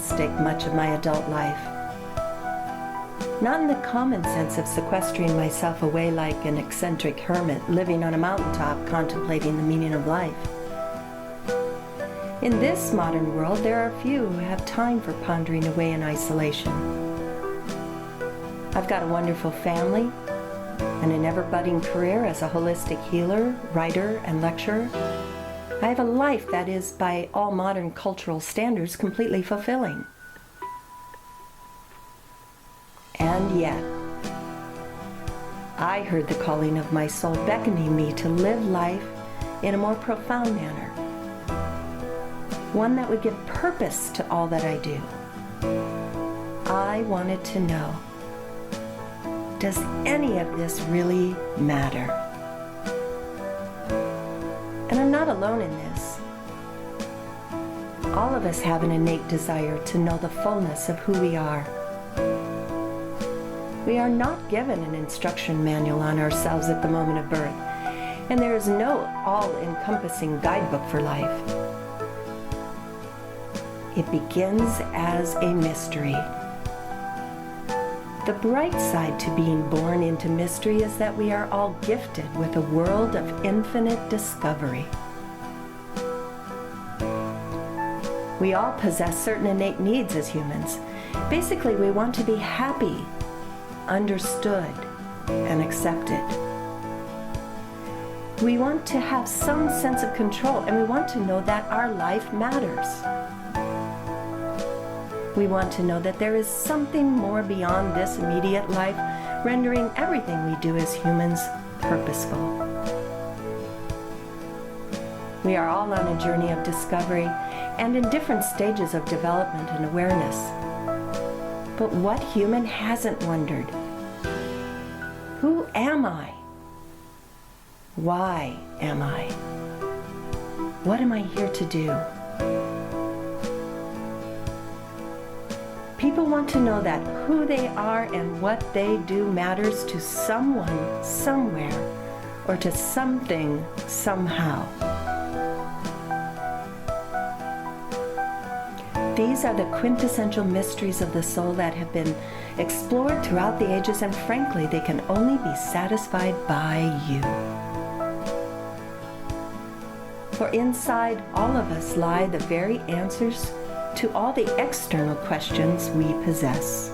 mystic much of my adult life. Not in the common sense of sequestering myself away like an eccentric hermit living on a mountaintop contemplating the meaning of life. In this modern world, there are few who have time for pondering away in isolation. I've got a wonderful family and an ever-budding career as a holistic healer, writer, and lecturer. I have a life that is, by all modern cultural standards, completely fulfilling. And yet, I heard the calling of my soul beckoning me to live life in a more profound manner. One that would give purpose to all that I do. I wanted to know, does any of this really matter? And I'm not alone in this. All of us have an innate desire to know the fullness of who we are. We are not given an instruction manual on ourselves at the moment of birth, and there is no all-encompassing guidebook for life. It begins as a mystery. The bright side to being born into mystery is that we are all gifted with a world of infinite discovery. We all possess certain innate needs as humans. Basically, we want to be happy, understood, and accepted. We want to have some sense of control, and we want to know that our life matters. We want to know that there is something more beyond this immediate life, rendering everything we do as humans purposeful. We are all on a journey of discovery and in different stages of development and awareness. But what human hasn't wondered? Who am I? Why am I? What am I here to do? People want to know that who they are and what they do matters to someone, somewhere, or to something, somehow. These are the quintessential mysteries of the soul that have been explored throughout the ages, and frankly, they can only be satisfied by you. For inside all of us lie the very answers to all the external questions we possess.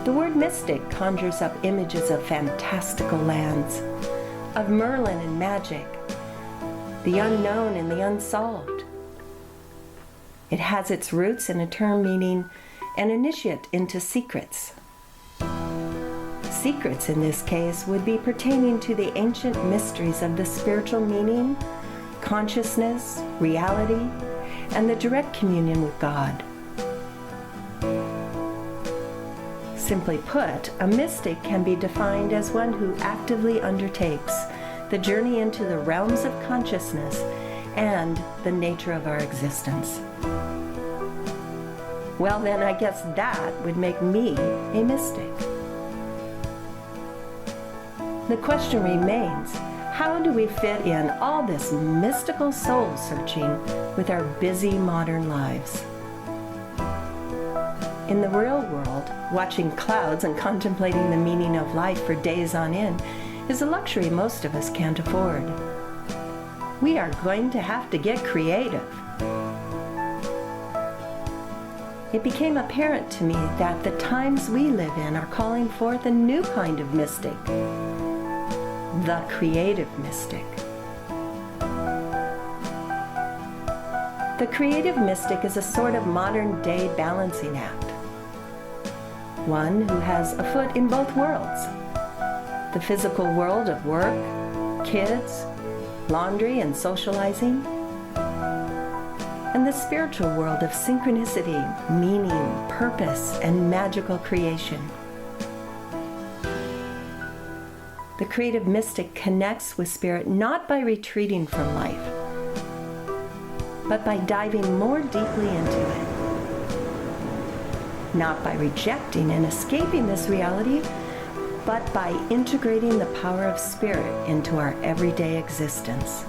The word mystic conjures up images of fantastical lands, of Merlin and magic, the unknown and the unsolved. It has its roots in a term meaning an initiate into secrets. Secrets in this case would be pertaining to the ancient mysteries of the spiritual meaning, consciousness, reality, and the direct communion with God. Simply put, a mystic can be defined as one who actively undertakes the journey into the realms of consciousness and the nature of our existence. Well then, I guess that would make me a mystic. The question remains, how do we fit in all this mystical soul searching with our busy modern lives? In the real world, watching clouds and contemplating the meaning of life for days on end is a luxury most of us can't afford. We are going to have to get creative. It became apparent to me that the times we live in are calling forth a new kind of mystic. The creative mystic. The creative mystic is a sort of modern-day balancing act. One who has a foot in both worlds. The physical world of work, kids, laundry, and socializing. And the spiritual world of synchronicity, meaning, purpose, and magical creation. The creative mystic connects with spirit not by retreating from life, but by diving more deeply into it. Not by rejecting and escaping this reality, but by integrating the power of spirit into our everyday existence.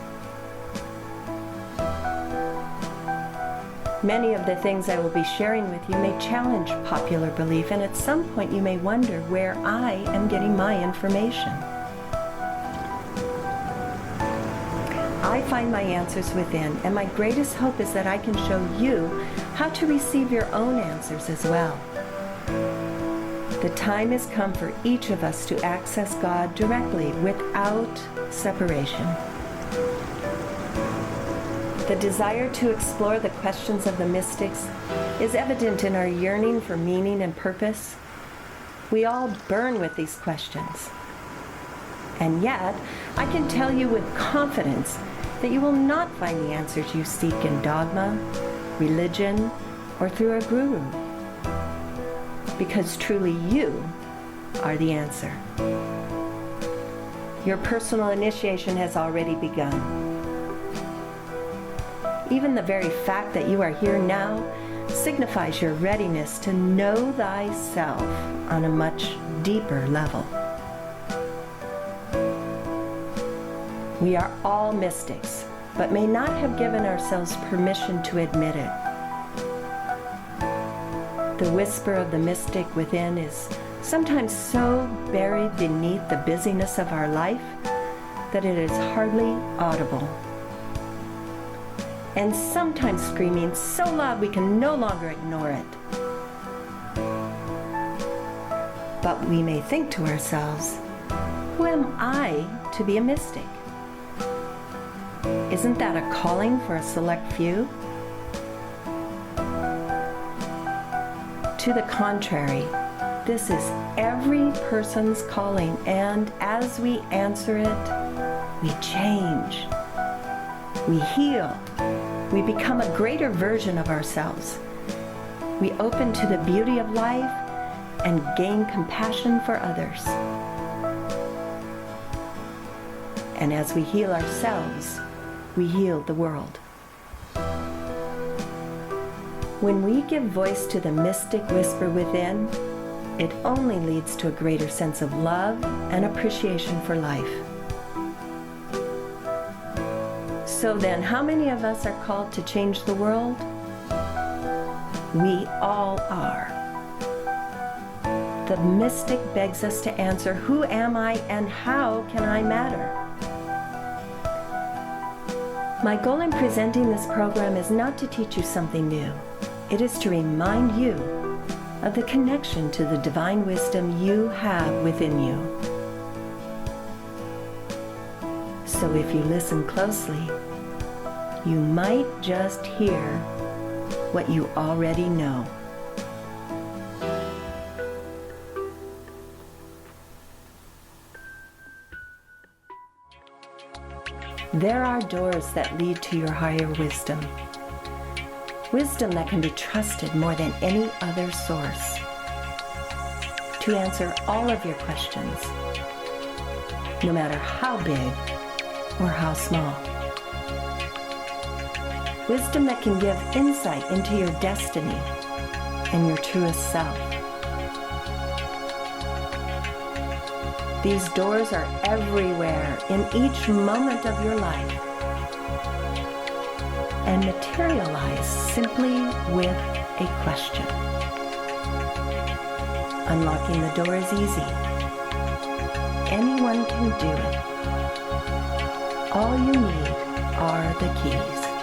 Many of the things I will be sharing with you may challenge popular belief, and at some point you may wonder where I am getting my information. I find my answers within, and my greatest hope is that I can show you how to receive your own answers as well. The time has come for each of us to access God directly without separation. The desire to explore the questions of the mystics is evident in our yearning for meaning and purpose. We all burn with these questions. And yet, I can tell you with confidence that you will not find the answers you seek in dogma, religion, or through a guru. Because truly you are the answer. Your personal initiation has already begun. Even the very fact that you are here now signifies your readiness to know thyself on a much deeper level. We are all mystics, but may not have given ourselves permission to admit it. The whisper of the mystic within is sometimes so buried beneath the busyness of our life that it is hardly audible. And sometimes screaming so loud we can no longer ignore it. But we may think to ourselves, who am I to be a mystic? Isn't that a calling for a select few? To the contrary, this is every person's calling, and as we answer it, we change, we heal, we become a greater version of ourselves. We open to the beauty of life and gain compassion for others. And as we heal ourselves, we heal the world. When we give voice to the mystic whisper within, it only leads to a greater sense of love and appreciation for life. So then, how many of us are called to change the world? We all are. The mystic begs us to answer, who am I and how can I matter? My goal in presenting this program is not to teach you something new. It is to remind you of the connection to the divine wisdom you have within you. So if you listen closely, you might just hear what you already know. There are doors that lead to your higher wisdom. Wisdom that can be trusted more than any other source to answer all of your questions, no matter how big or how small. Wisdom that can give insight into your destiny and your truest self. These doors are everywhere in each moment of your life and materialize simply with a question. Unlocking the door is easy. Anyone can do it. All you need are the keys.